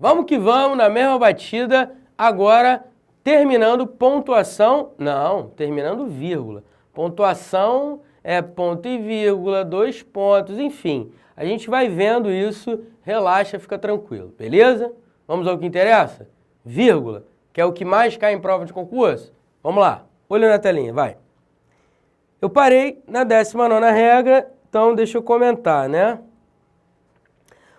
Vamos que vamos, na mesma batida, agora terminando pontuação, não, terminando vírgula. Pontuação é ponto e vírgula, 2 pontos, enfim. A gente vai vendo isso, relaxa, fica tranquilo, beleza? Vamos ao que interessa? Vírgula, que é o que mais cai em prova de concurso. Vamos lá, olho na telinha, vai. Eu parei na 19ª regra, então deixa eu comentar, né?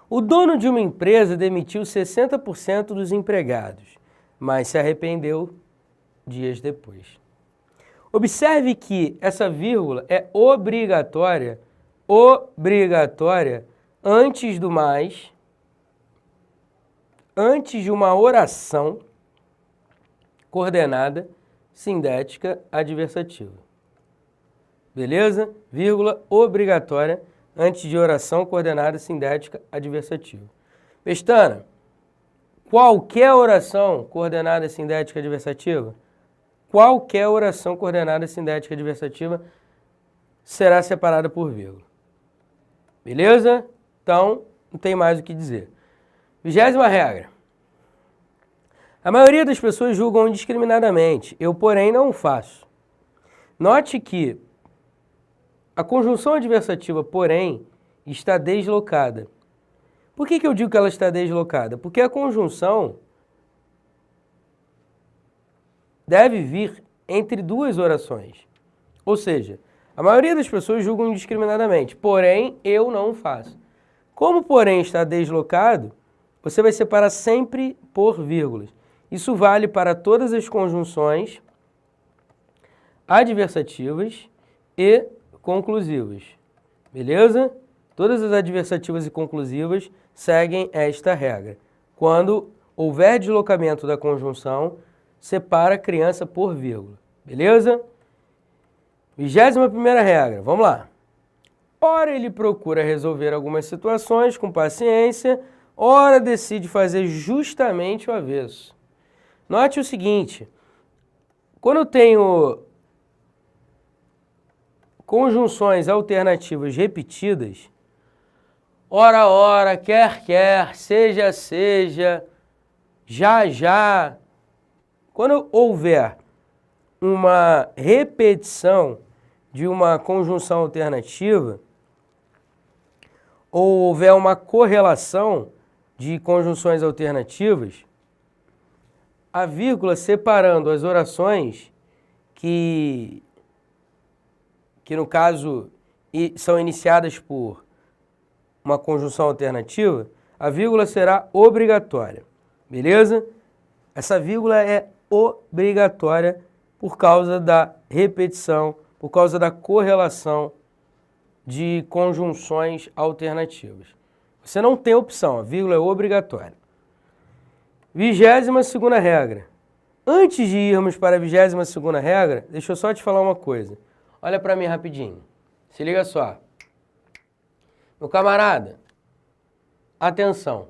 O dono de uma empresa demitiu 60% dos empregados, mas se arrependeu dias depois. Observe que essa vírgula é obrigatória, antes do mais, antes de uma oração coordenada, sindética, adversativa. Beleza? Vírgula obrigatória antes de oração coordenada, sindética, adversativa. Pestana, qualquer oração coordenada, sindética, adversativa, qualquer oração coordenada, sindética, adversativa será separada por vírgula. Beleza? Então, não tem mais o que dizer. 20ª regra. A maioria das pessoas julgam indiscriminadamente. Eu, porém, não o faço. Note que a conjunção adversativa, porém, está deslocada. Por que eu digo que ela está deslocada? Porque a conjunção deve vir entre duas orações. Ou seja, a maioria das pessoas julgam indiscriminadamente, porém, eu não o faço. Como, porém, está deslocado, você vai separar sempre por vírgulas. Isso vale para todas as conjunções adversativas e conclusivas. Beleza? Todas as adversativas e conclusivas seguem esta regra. Quando houver deslocamento da conjunção, separa a criança por vírgula. Beleza? 21ª regra. Vamos lá. Ora ele procura resolver algumas situações com paciência, ora decide fazer justamente o avesso. Note o seguinte, quando eu tenho conjunções alternativas repetidas, ora, ora, quer, quer, seja, seja, já, já. Quando houver uma repetição de uma conjunção alternativa, ou houver uma correlação de conjunções alternativas, a vírgula separando as orações que no caso são iniciadas por uma conjunção alternativa, a vírgula será obrigatória, beleza? Essa vírgula é obrigatória por causa da repetição, por causa da correlação de conjunções alternativas. Você não tem opção, a vírgula é obrigatória. 22ª regra. Antes de irmos para a 22ª regra, deixa eu só te falar uma coisa. Olha para mim rapidinho. Se liga só. Meu camarada, atenção.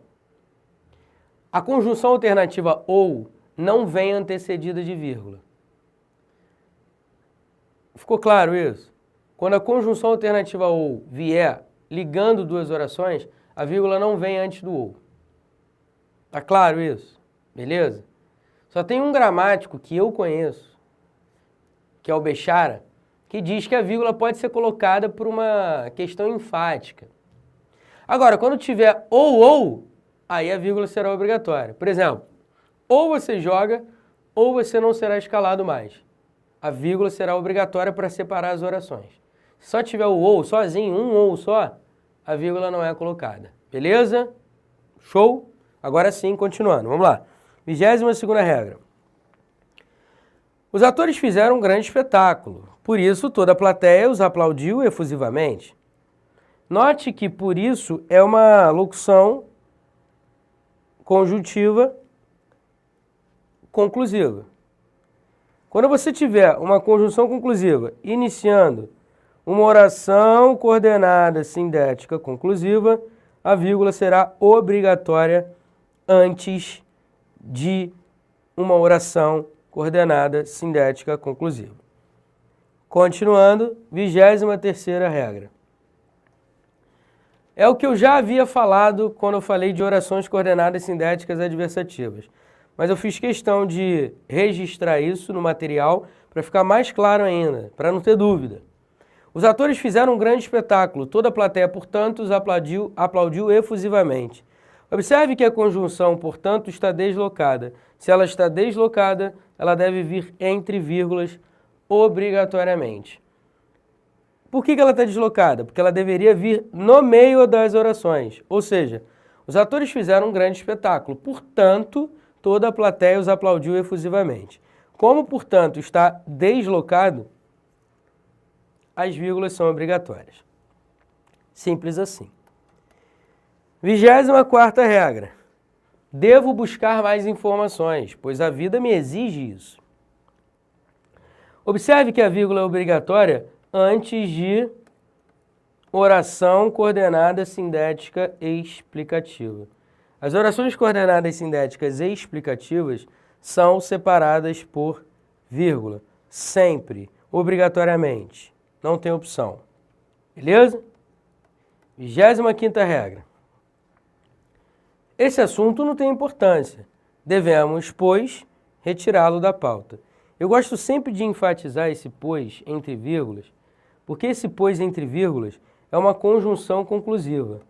A conjunção alternativa ou não vem antecedida de vírgula. Ficou claro isso? Quando a conjunção alternativa ou vier ligando duas orações, a vírgula não vem antes do ou. Tá claro isso? Beleza? Só tem um gramático que eu conheço, que é o Bechara, que diz que a vírgula pode ser colocada por uma questão enfática. Agora, quando tiver ou, aí a vírgula será obrigatória. Por exemplo, ou você joga, ou você não será escalado mais. A vírgula será obrigatória para separar as orações. Se só tiver o ou sozinho, um ou só, a vírgula não é colocada. Beleza? Show? Agora sim, continuando. Vamos lá. 22ª regra. Os atores fizeram um grande espetáculo. Por isso, toda a plateia os aplaudiu efusivamente. Note que por isso é uma locução conjuntiva conclusiva. Quando você tiver uma conjunção conclusiva iniciando uma oração coordenada sindética conclusiva, a vírgula será obrigatória antes de uma oração coordenada sindética conclusiva. Continuando, 23ª regra. É o que eu já havia falado quando eu falei de orações coordenadas sindéticas adversativas. Mas eu fiz questão de registrar isso no material para ficar mais claro ainda, para não ter dúvida. Os atores fizeram um grande espetáculo, toda a plateia, portanto, os aplaudiu efusivamente. Observe que a conjunção, portanto, está deslocada. Se ela está deslocada, ela deve vir entre vírgulas obrigatoriamente. Por que ela está deslocada? Porque ela deveria vir no meio das orações. Ou seja, os atores fizeram um grande espetáculo, portanto, toda a plateia os aplaudiu efusivamente. Como, portanto, está deslocado, as vírgulas são obrigatórias. Simples assim. 24ª regra. Devo buscar mais informações, pois a vida me exige isso. Observe que a vírgula é obrigatória antes de oração coordenada sindética explicativa. As orações coordenadas sindéticas explicativas são separadas por vírgula, sempre, obrigatoriamente. Não tem opção. Beleza? 25ª regra. Esse assunto não tem importância. Devemos, pois, retirá-lo da pauta. Eu gosto sempre de enfatizar esse pois entre vírgulas, porque esse pois entre vírgulas é uma conjunção conclusiva.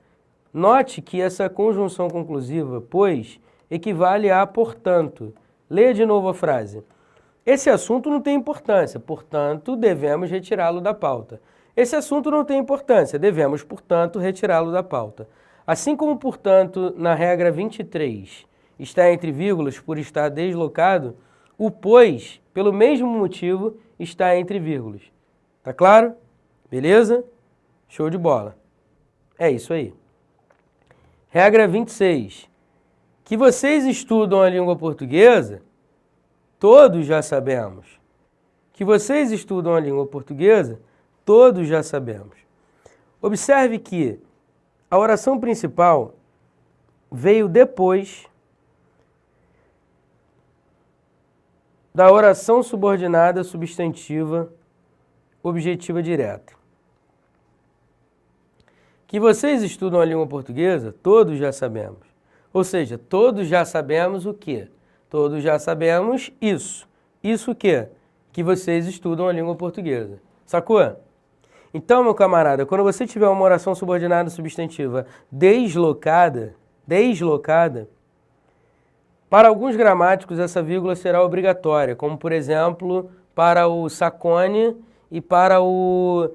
Note que essa conjunção conclusiva, pois, equivale a portanto. Leia de novo a frase. Esse assunto não tem importância, portanto, devemos retirá-lo da pauta. Esse assunto não tem importância, devemos, portanto, retirá-lo da pauta. Assim como, portanto, na regra 23 está entre vírgulas por estar deslocado, o pois, pelo mesmo motivo, está entre vírgulas. Tá claro? Beleza? Show de bola. É isso aí. Regra 26. Que vocês estudam a língua portuguesa, todos já sabemos. Que vocês estudam a língua portuguesa, todos já sabemos. Observe que a oração principal veio depois da oração subordinada substantiva objetiva direta. Que vocês estudam a língua portuguesa, todos já sabemos. Ou seja, todos já sabemos o quê? Todos já sabemos isso. Isso o quê? Que vocês estudam a língua portuguesa. Sacou? Então, meu camarada, quando você tiver uma oração subordinada substantiva deslocada, para alguns gramáticos essa vírgula será obrigatória, como por exemplo, para o Sacone e para o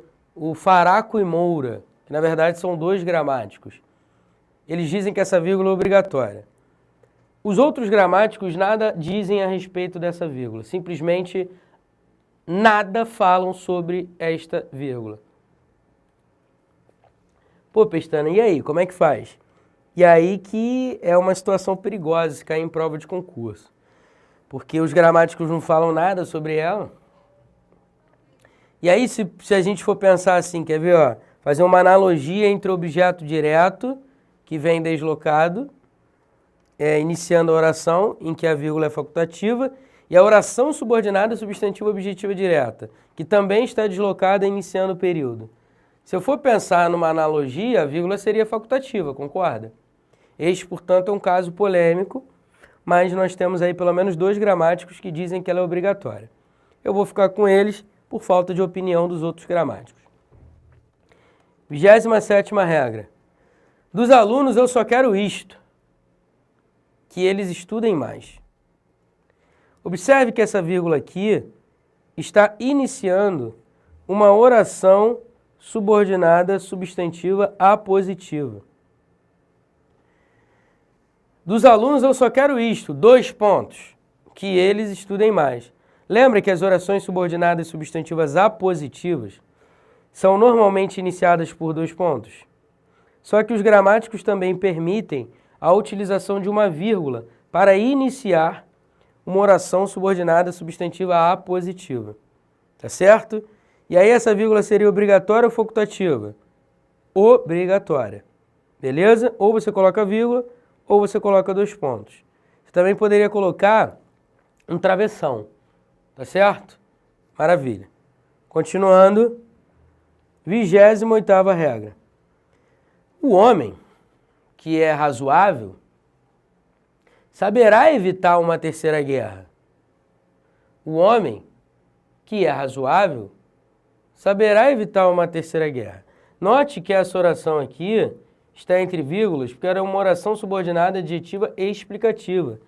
Faraco e Moura, que na verdade são dois gramáticos. Eles dizem que essa vírgula é obrigatória. Os outros gramáticos nada dizem a respeito dessa vírgula, simplesmente nada falam sobre esta vírgula. Pô, Pestana, e aí, como é que faz? E aí que é uma situação perigosa se cair em prova de concurso. Porque os gramáticos não falam nada sobre ela. E aí, se a gente for pensar assim, quer ver, ó, fazer uma analogia entre o objeto direto, que vem deslocado, iniciando a oração, em que a vírgula é facultativa, e a oração subordinada substantiva objetiva direta, que também está deslocada iniciando o período. Se eu for pensar numa analogia, a vírgula seria facultativa, concorda? Este, portanto, é um caso polêmico, mas nós temos aí pelo menos dois gramáticos que dizem que ela é obrigatória. Eu vou ficar com eles por falta de opinião dos outros gramáticos. 27ª regra. Dos alunos eu só quero isto, que eles estudem mais. Observe que essa vírgula aqui está iniciando uma oração subordinada substantiva apositiva. Dos alunos eu só quero isto, 2 pontos, que eles estudem mais. Lembra que as orações subordinadas substantivas apositivas são normalmente iniciadas por 2 pontos? Só que os gramáticos também permitem a utilização de uma vírgula para iniciar uma oração subordinada substantiva apositiva. Tá certo? E aí essa vírgula seria obrigatória ou facultativa? Obrigatória. Beleza? Ou você coloca vírgula, ou você coloca 2 pontos. Você também poderia colocar um travessão. Tá certo? Maravilha. Continuando, 28ª regra. O homem que é razoável saberá evitar uma terceira guerra. O homem que é razoável saberá evitar uma terceira guerra. Note que essa oração aqui está entre vírgulas, porque era uma oração subordinada adjetiva e explicativa.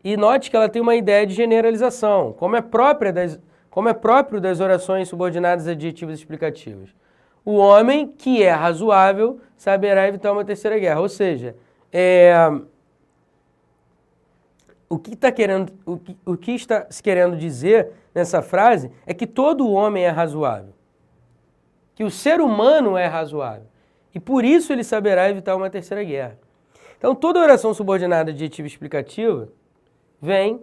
E note que ela tem uma ideia de generalização, como é próprio das orações subordinadas adjetivas e explicativas. O homem que é razoável saberá evitar uma terceira guerra. Ou seja, o que está se querendo dizer nessa frase é que todo homem é razoável. Que o ser humano é razoável. E por isso ele saberá evitar uma terceira guerra. Então, toda oração subordinada adjetiva e explicativa vem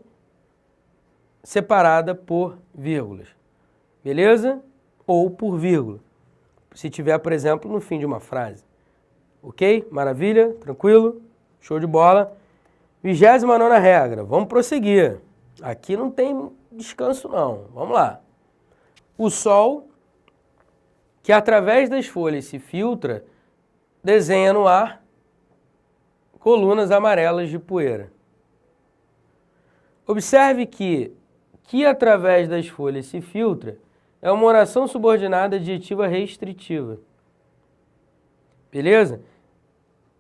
separada por vírgulas. Beleza? Ou por vírgula. Se tiver, por exemplo, no fim de uma frase. Ok? Maravilha? Tranquilo? Show de bola. 29ª regra. Vamos prosseguir. Aqui não tem descanso não. Vamos lá. O sol, que através das folhas se filtra, desenha no ar colunas amarelas de poeira. Observe que através das folhas se filtra é uma oração subordinada adjetiva restritiva. Beleza?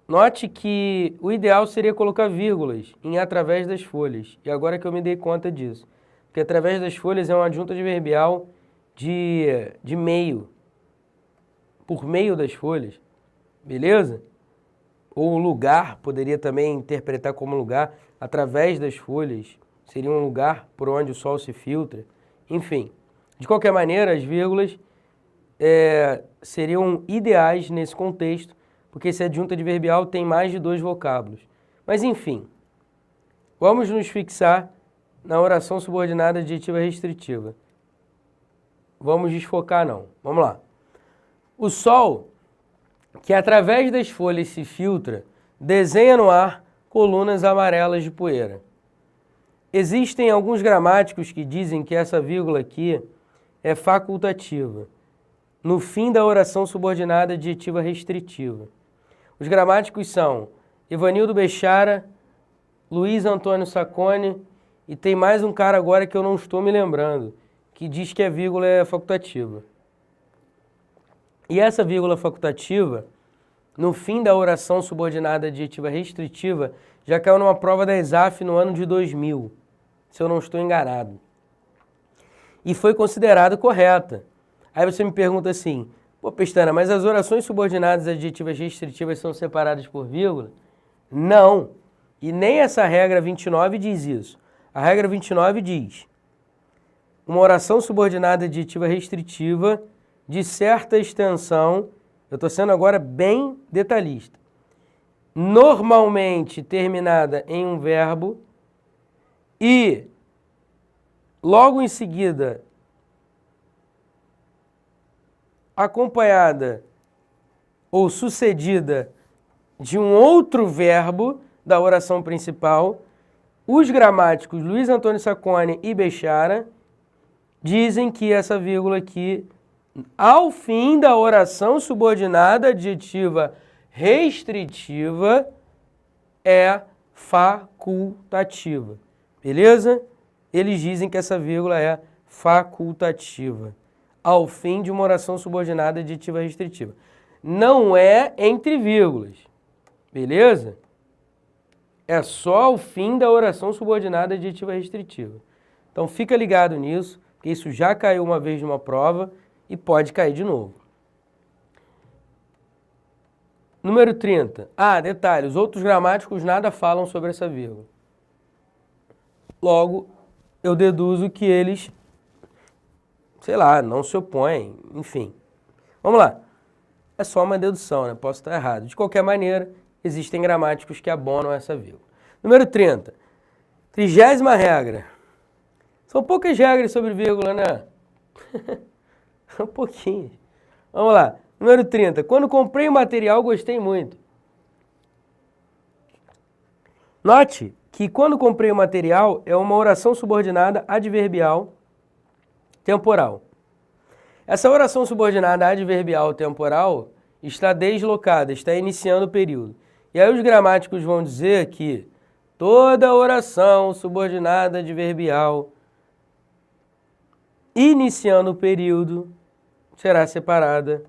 Note que o ideal seria colocar vírgulas em através das folhas. E agora que eu me dei conta disso. Porque através das folhas é uma adjunta adverbial de meio. Por meio das folhas. Beleza? Ou lugar, poderia também interpretar como lugar. Através das folhas seria um lugar por onde o sol se filtra. Enfim. De qualquer maneira, as vírgulas seriam ideais nesse contexto, porque esse adjunto adverbial tem mais de 2 vocábulos. Mas, enfim, vamos nos fixar na oração subordinada adjetiva restritiva. Vamos desfocar, não. Vamos lá. O sol, que através das folhas se filtra, desenha no ar colunas amarelas de poeira. Existem alguns gramáticos que dizem que essa vírgula aqui é facultativa, no fim da oração subordinada adjetiva restritiva. Os gramáticos são Evanildo Bechara, Luiz Antônio Sacconi e tem mais um cara agora que eu não estou me lembrando, que diz que a vírgula é facultativa. E essa vírgula facultativa, no fim da oração subordinada adjetiva restritiva, já caiu numa prova da ESAF no ano de 2000, se eu não estou enganado. E foi considerada correta. Aí você me pergunta assim, pô, Pestana, mas as orações subordinadas adjetivas restritivas são separadas por vírgula? Não. E nem essa regra 29 diz isso. A regra 29 diz, uma oração subordinada adjetiva restritiva de certa extensão, eu estou sendo agora bem detalhista, normalmente terminada em um verbo e logo em seguida acompanhada ou sucedida de um outro verbo da oração principal, os gramáticos Luiz Antônio Sacconi e Bechara dizem que essa vírgula aqui, ao fim da oração subordinada adjetiva restritiva, é facultativa. Beleza? Eles dizem que essa vírgula é facultativa, ao fim de uma oração subordinada adjetiva restritiva. Não é entre vírgulas, beleza? É só ao fim da oração subordinada adjetiva restritiva. Então fica ligado nisso, porque isso já caiu uma vez numa prova e pode cair de novo. Número 30. Ah, detalhe, os outros gramáticos nada falam sobre essa vírgula. Logo, eu deduzo que eles, sei lá, não se opõem, enfim. Vamos lá. É só uma dedução, né? Posso estar errado. De qualquer maneira, existem gramáticos que abonam essa vírgula. Número 30. 30ª regra. São poucas regras sobre vírgula, né? Um pouquinho. Vamos lá. Número 30. Quando comprei o material, gostei muito. Note que quando comprei o material é uma oração subordinada adverbial temporal. Essa oração subordinada adverbial temporal está deslocada, está iniciando o período. E aí os gramáticos vão dizer que toda oração subordinada adverbial iniciando o período será separada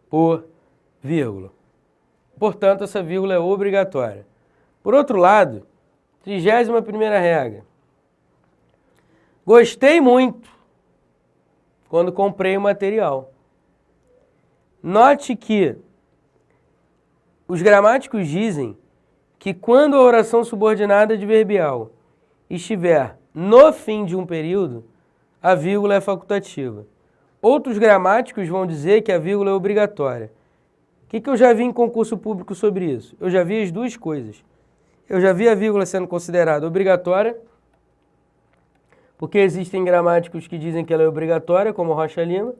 por vírgula. Portanto, essa vírgula é obrigatória. Por outro lado, 31ª regra. Gostei muito quando comprei o material. Note que os gramáticos dizem que quando a oração subordinada adverbial estiver no fim de um período, a vírgula é facultativa. Outros gramáticos vão dizer que a vírgula é obrigatória. O que eu já vi em concurso público sobre isso? Eu já vi as duas coisas. Eu já vi a vírgula sendo considerada obrigatória, porque existem gramáticos que dizem que ela é obrigatória, como Rocha Lima,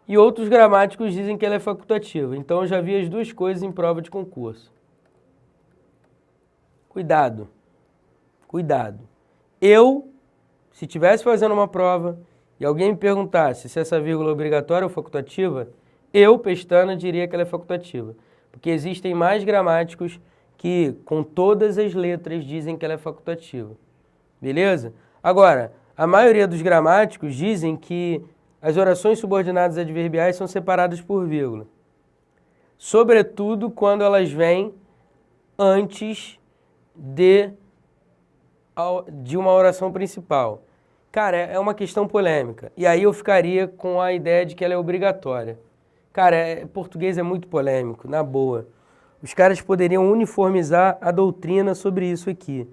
e outros gramáticos dizem que ela é facultativa. Então eu já vi as duas coisas em prova de concurso. Cuidado. Cuidado. Se estivesse fazendo uma prova e alguém me perguntasse se essa vírgula é obrigatória ou facultativa, eu, Pestana, diria que ela é facultativa. Porque existem mais gramáticos que, com todas as letras, dizem que ela é facultativa. Beleza? Agora, a maioria dos gramáticos dizem que as orações subordinadas adverbiais são separadas por vírgula. Sobretudo quando elas vêm antes de uma oração principal. Cara, é uma questão polêmica. E aí eu ficaria com a ideia de que ela é obrigatória. Cara, português é muito polêmico, na boa. Os caras poderiam uniformizar a doutrina sobre isso aqui.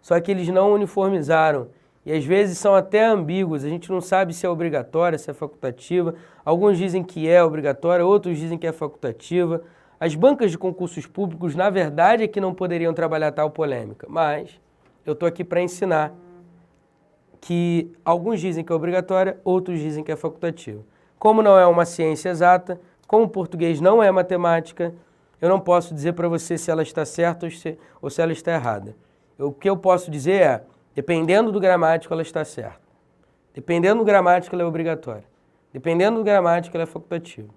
Só que eles não uniformizaram. E às vezes são até ambíguos. A gente não sabe se é obrigatória, se é facultativa. Alguns dizem que é obrigatória, outros dizem que é facultativa. As bancas de concursos públicos, na verdade, é que não poderiam trabalhar tal polêmica. Mas eu estou aqui para ensinar que alguns dizem que é obrigatória, outros dizem que é facultativa. Como não é uma ciência exata, como o português não é matemática, eu não posso dizer para você se ela está certa ou se ela está errada. O que eu posso dizer é, dependendo do gramático, ela está certa. Dependendo do gramático, ela é obrigatória. Dependendo do gramático, ela é facultativa.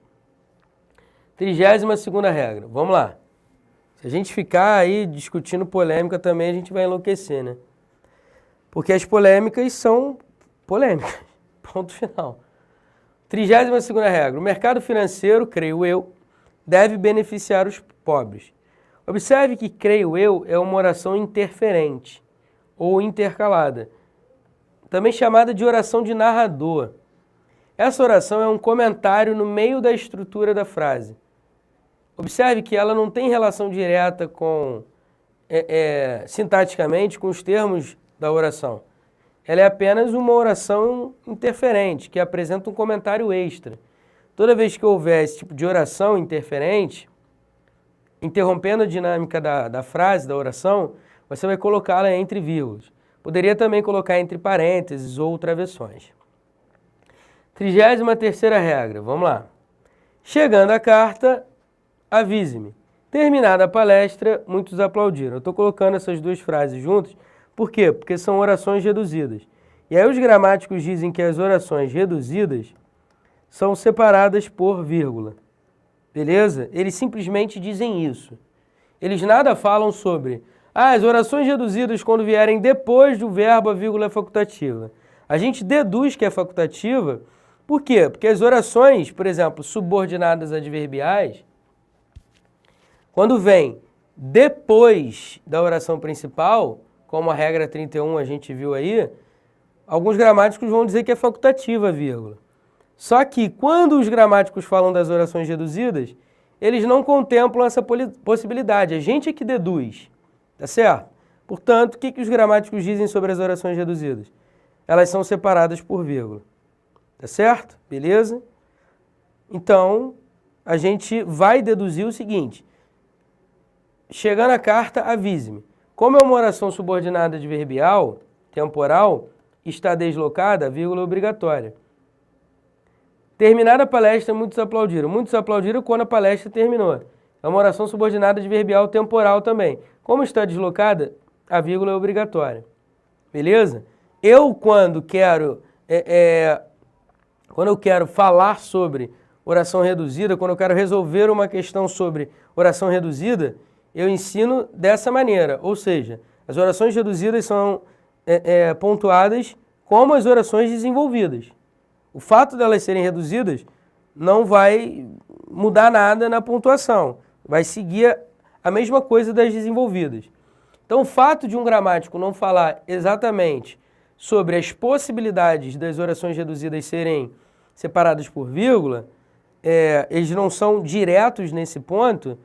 32ª regra. Vamos lá. Se a gente ficar aí discutindo polêmica também, a gente vai enlouquecer, né? Porque as polêmicas são polêmicas. Ponto final. 32ª regra. O mercado financeiro, creio eu, deve beneficiar os pobres. Observe que creio eu é uma oração interferente ou intercalada, também chamada de oração de narrador. Essa oração é um comentário no meio da estrutura da frase. Observe que ela não tem relação direta com, sintaticamente, com os termos da oração. Ela é apenas uma oração interferente, que apresenta um comentário extra. Toda vez que houver esse tipo de oração interferente, interrompendo a dinâmica da frase, da oração, você vai colocá-la entre vírgulas. Poderia também colocar entre parênteses ou travessões. 33ª regra, vamos lá. Chegando a carta, avise-me. Terminada a palestra, muitos aplaudiram. Eu estou colocando essas duas frases juntas. Por quê? Porque são orações reduzidas. E aí os gramáticos dizem que as orações reduzidas são separadas por vírgula. Beleza? Eles simplesmente dizem isso. Eles nada falam sobre as orações reduzidas quando vierem depois do verbo, a vírgula é facultativa. A gente deduz que é facultativa. Por quê? Porque as orações, por exemplo, subordinadas adverbiais, quando vem depois da oração principal, como a regra 31 a gente viu aí, alguns gramáticos vão dizer que é facultativa a vírgula. Só que quando os gramáticos falam das orações reduzidas, eles não contemplam essa possibilidade. A gente é que deduz, tá certo? Portanto, o que os gramáticos dizem sobre as orações reduzidas? Elas são separadas por vírgula. Tá certo? Beleza? Então, a gente vai deduzir o seguinte. Chegando a carta, avise-me. Como é uma oração subordinada adverbial, temporal, está deslocada, a vírgula é obrigatória. Terminada a palestra, muitos aplaudiram. Muitos aplaudiram quando a palestra terminou. É uma oração subordinada adverbial temporal também. Como está deslocada, a vírgula é obrigatória. Beleza? Eu, quando eu quero falar sobre oração reduzida, quando eu quero resolver uma questão sobre oração reduzida, eu ensino dessa maneira, ou seja, as orações reduzidas são pontuadas como as orações desenvolvidas. O fato delas serem reduzidas não vai mudar nada na pontuação, vai seguir a mesma coisa das desenvolvidas. Então, o fato de um gramático não falar exatamente sobre as possibilidades das orações reduzidas serem separadas por vírgula, eles não são diretos nesse ponto,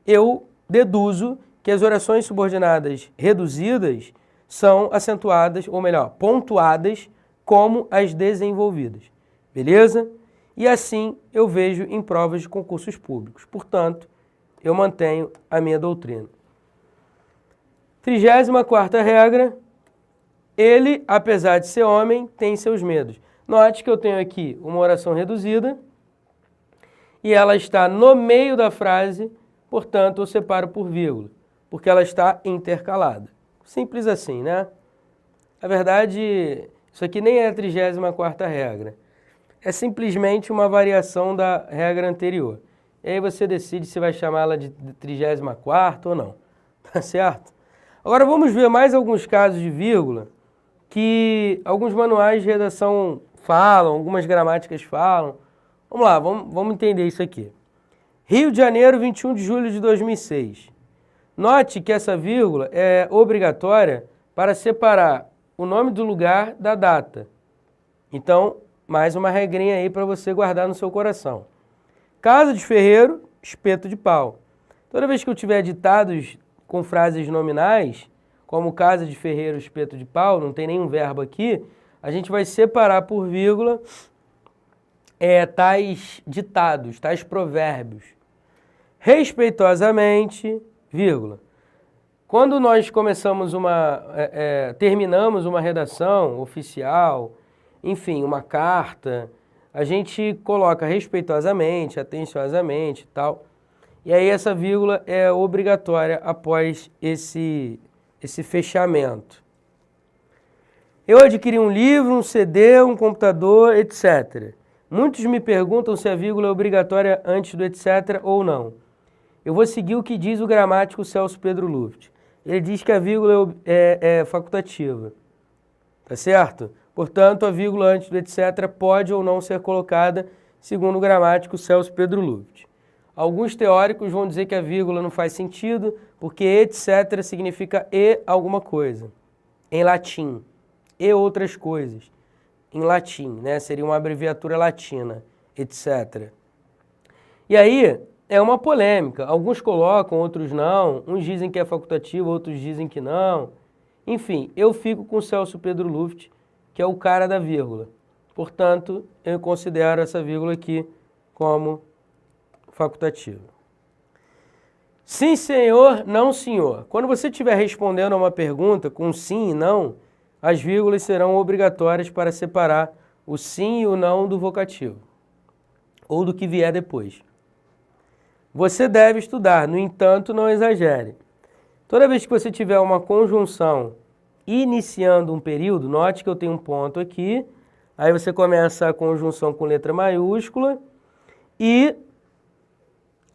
eu deduzo que as orações subordinadas reduzidas são acentuadas, ou melhor, pontuadas como as desenvolvidas. Beleza? E assim eu vejo em provas de concursos públicos. Portanto, eu mantenho a minha doutrina. 34ª regra, ele, apesar de ser homem, tem seus medos. Note que eu tenho aqui uma oração reduzida e ela está no meio da frase, portanto, eu separo por vírgula, porque ela está intercalada. Simples assim, né? Na verdade, isso aqui nem é a 34ª regra. É simplesmente uma variação da regra anterior. E aí você decide se vai chamá-la de 34ª ou não. Tá certo? Agora vamos ver mais alguns casos de vírgula que alguns manuais de redação falam, algumas gramáticas falam. Vamos lá, vamos entender isso aqui. Rio de Janeiro, 21 de julho de 2006. Note que essa vírgula é obrigatória para separar o nome do lugar da data. Então, mais uma regrinha aí para você guardar no seu coração. Casa de ferreiro, espeto de pau. Toda vez que eu tiver ditados com frases nominais, como casa de ferreiro, espeto de pau, não tem nenhum verbo aqui, a gente vai separar por vírgula tais ditados, tais provérbios. Respeitosamente, vírgula. Quando nós terminamos uma redação oficial, enfim, uma carta, a gente coloca respeitosamente, atenciosamente e tal. E aí essa vírgula é obrigatória após esse fechamento. Eu adquiri um livro, um CD, um computador, etc. Muitos me perguntam se a vírgula é obrigatória antes do etc. ou não. Eu vou seguir o que diz o gramático Celso Pedro Luft. Ele diz que a vírgula é facultativa. Tá certo? Portanto, a vírgula antes do etc. pode ou não ser colocada, segundo o gramático Celso Pedro Luft. Alguns teóricos vão dizer que a vírgula não faz sentido, porque etc. significa e alguma coisa, em latim, e outras coisas, em latim, né? Seria uma abreviatura latina, etc. E aí, é uma polêmica. Alguns colocam, outros não. Uns dizem que é facultativo, outros dizem que não. Enfim, eu fico com o Celso Pedro Luft, que é o cara da vírgula. Portanto, eu considero essa vírgula aqui como facultativa. Sim, senhor, não, senhor. Quando você estiver respondendo a uma pergunta com sim e não, as vírgulas serão obrigatórias para separar o sim e o não do vocativo, ou do que vier depois. Você deve estudar, no entanto, não exagere. Toda vez que você tiver uma conjunção iniciando um período, note que eu tenho um ponto aqui, aí você começa a conjunção com letra maiúscula e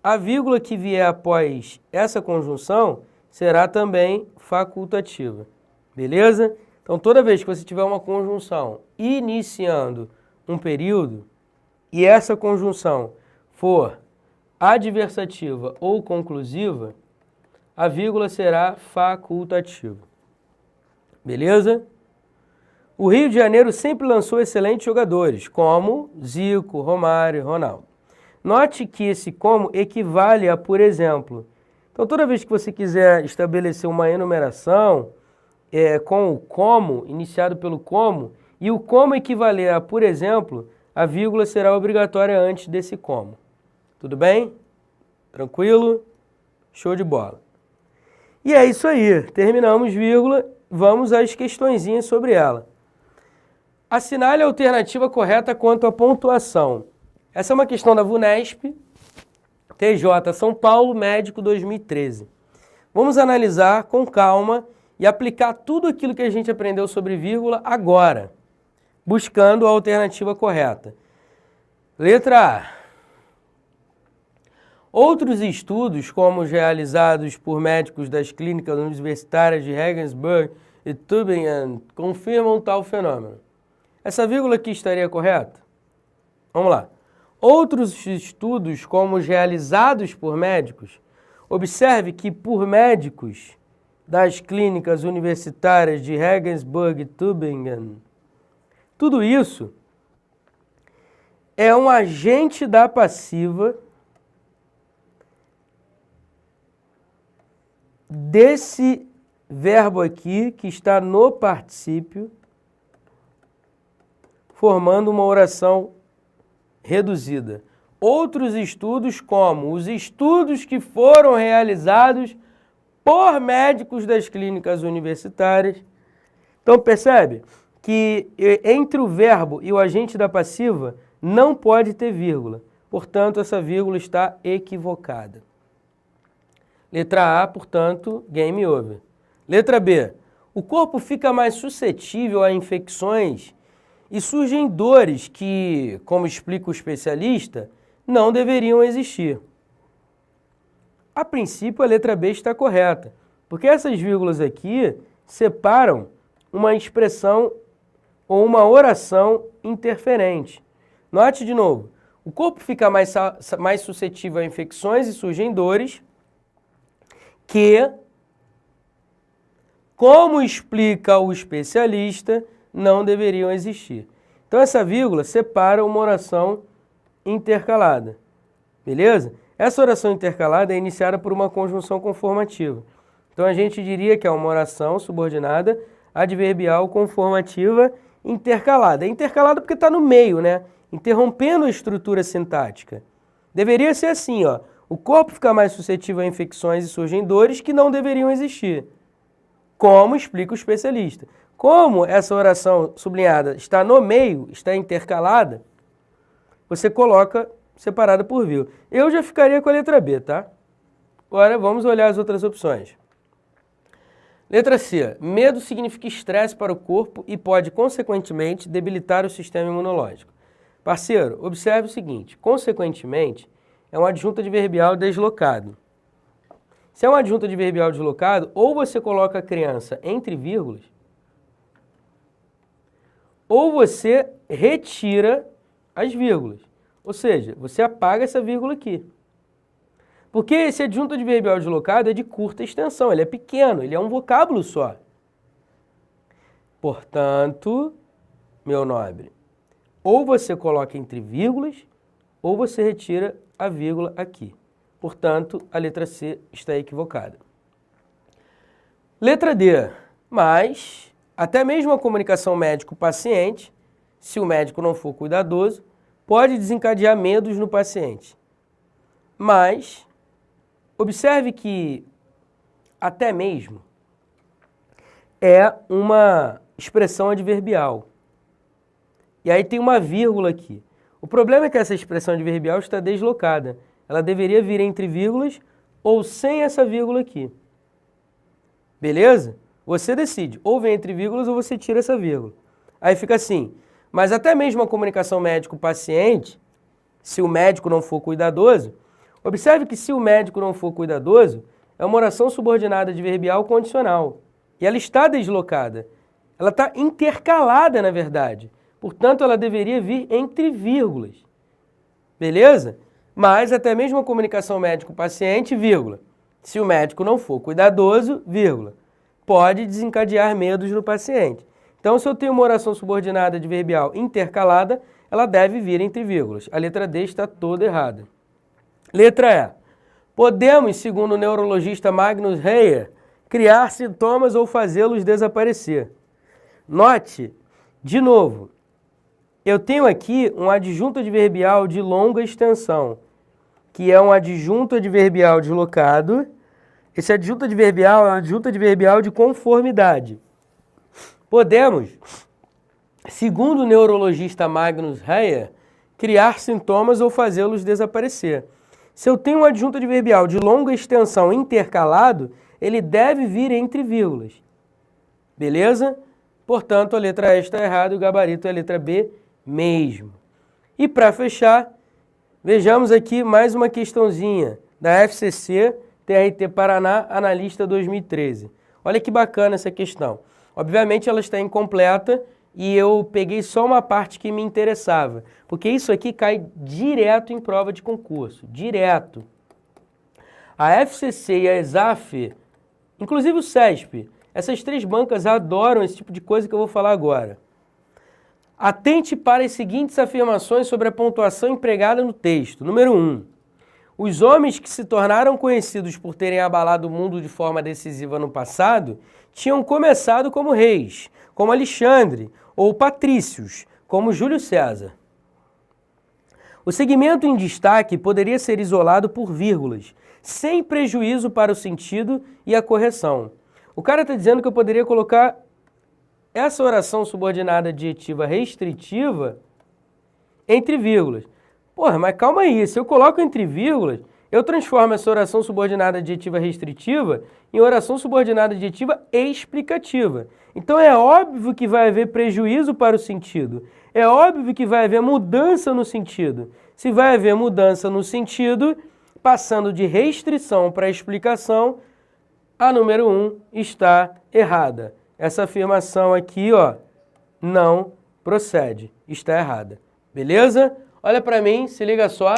a vírgula que vier após essa conjunção será também facultativa. Beleza? Então, toda vez que você tiver uma conjunção iniciando um período e essa conjunção for adversativa ou conclusiva, a vírgula será facultativa. Beleza? O Rio de Janeiro sempre lançou excelentes jogadores, como Zico, Romário e Ronaldo. Note que esse como equivale a por exemplo. Então, toda vez que você quiser estabelecer uma enumeração com o como, iniciado pelo como, e o como equivaler a por exemplo, a vírgula será obrigatória antes desse como. Tudo bem? Tranquilo? Show de bola. E é isso aí. Terminamos vírgula. Vamos às questõezinhas sobre ela. Assinale a alternativa correta quanto à pontuação. Essa é uma questão da VUNESP, TJ São Paulo, Médico 2013. Vamos analisar com calma e aplicar tudo aquilo que a gente aprendeu sobre vírgula agora, buscando a alternativa correta. Letra A. Outros estudos, como os realizados por médicos das clínicas universitárias de Regensburg e Tübingen, confirmam tal fenômeno. Essa vírgula aqui estaria correta? Vamos lá. Outros estudos, como os realizados por médicos, observe que por médicos das clínicas universitárias de Regensburg e Tübingen, tudo isso é um agente da passiva desse verbo aqui que está no particípio, formando uma oração reduzida. Outros estudos, como os estudos que foram realizados por médicos das clínicas universitárias. Então, percebe que entre o verbo e o agente da passiva não pode ter vírgula. Portanto, essa vírgula está equivocada. Letra A, portanto, game over. Letra B. O corpo fica mais suscetível a infecções e surgem dores que, como explica o especialista, não deveriam existir. A princípio, a letra B está correta, porque essas vírgulas aqui separam uma expressão ou uma oração interferente. Note de novo, o corpo fica mais suscetível a infecções e surgem dores que, como explica o especialista, não deveriam existir. Então, essa vírgula separa uma oração intercalada. Beleza? Essa oração intercalada é iniciada por uma conjunção conformativa. Então, a gente diria que é uma oração subordinada adverbial conformativa intercalada. É intercalada porque está no meio, né? Interrompendo a estrutura sintática. Deveria ser assim, ó. O corpo fica mais suscetível a infecções e surgem dores que não deveriam existir. Como explica o especialista. Como essa oração sublinhada está no meio, está intercalada, você coloca separada por vírgula. Eu já ficaria com a letra B, tá? Agora vamos olhar as outras opções. Letra C. Medo significa estresse para o corpo e pode, consequentemente, debilitar o sistema imunológico. Parceiro, observe o seguinte. Consequentemente, é um adjunto adverbial deslocado. Se é um adjunto adverbial deslocado, ou você coloca a criança entre vírgulas, ou você retira as vírgulas. Ou seja, você apaga essa vírgula aqui. Porque esse adjunto adverbial deslocado é de curta extensão, ele é pequeno, ele é um vocábulo só. Portanto, meu nobre, ou você coloca entre vírgulas, ou você retira a vírgula aqui. Portanto, a letra C está equivocada. Letra D. Mas, até mesmo a comunicação médico-paciente, se o médico não for cuidadoso, pode desencadear medos no paciente. Mas, observe que até mesmo é uma expressão adverbial. E aí tem uma vírgula aqui. O problema é que essa expressão adverbial está deslocada. Ela deveria vir entre vírgulas ou sem essa vírgula aqui. Beleza? Você decide. Ou vem entre vírgulas ou você tira essa vírgula. Aí fica assim. Mas até mesmo a comunicação médico-paciente, se o médico não for cuidadoso, observe que se o médico não for cuidadoso, é uma oração subordinada adverbial condicional. E ela está deslocada. Ela está intercalada, na verdade. Portanto, ela deveria vir entre vírgulas. Beleza? Mas até mesmo a comunicação médico-paciente, vírgula. Se o médico não for cuidadoso, vírgula, pode desencadear medos no paciente. Então, se eu tenho uma oração subordinada adverbial intercalada, ela deve vir entre vírgulas. A letra D está toda errada. Letra E. Podemos, segundo o neurologista Magnus Heyer, criar sintomas ou fazê-los desaparecer. Note, de novo, eu tenho aqui um adjunto adverbial de longa extensão, que é um adjunto adverbial deslocado. Esse adjunto adverbial é um adjunto adverbial de conformidade. Podemos, segundo o neurologista Magnus Heyer, criar sintomas ou fazê-los desaparecer. Se eu tenho um adjunto adverbial de longa extensão intercalado, ele deve vir entre vírgulas. Beleza? Portanto, a letra E está errada e o gabarito é a letra B mesmo. E para fechar, Vejamos aqui mais uma questãozinha da FCC, TRT Paraná, Analista 2013. Olha que bacana essa questão. Obviamente ela está incompleta e eu peguei só uma parte que me interessava, porque isso aqui cai direto em prova de concurso, direto. A FCC e a ESAF, inclusive o CESP, essas três bancas adoram esse tipo de coisa que eu vou falar agora. Atente para as seguintes afirmações sobre a pontuação empregada no texto. Número 1. Os homens que se tornaram conhecidos por terem abalado o mundo de forma decisiva no passado tinham começado como reis, como Alexandre, ou patrícios, como Júlio César. O segmento em destaque poderia ser isolado por vírgulas, sem prejuízo para o sentido e a correção. O cara está dizendo que eu poderia colocar essa oração subordinada adjetiva restritiva entre vírgulas. Porra, mas calma aí, se eu coloco entre vírgulas, eu transformo essa oração subordinada adjetiva restritiva em oração subordinada adjetiva explicativa. Então é óbvio que vai haver prejuízo para o sentido. É óbvio que vai haver mudança no sentido. Se vai haver mudança no sentido, passando de restrição para explicação, a número 1 está errada. Essa afirmação aqui, ó, não procede, está errada. Beleza? Olha para mim, se liga só,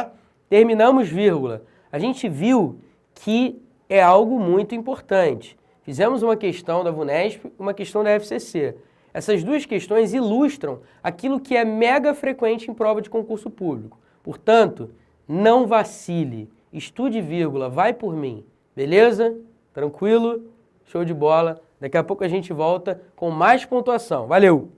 terminamos vírgula. A gente viu que é algo muito importante. Fizemos uma questão da VUNESP, uma questão da FCC. Essas duas questões ilustram aquilo que é mega frequente em prova de concurso público. Portanto, não vacile, estude vírgula, vai por mim. Beleza? Tranquilo? Show de bola. Daqui a pouco a gente volta com mais pontuação. Valeu!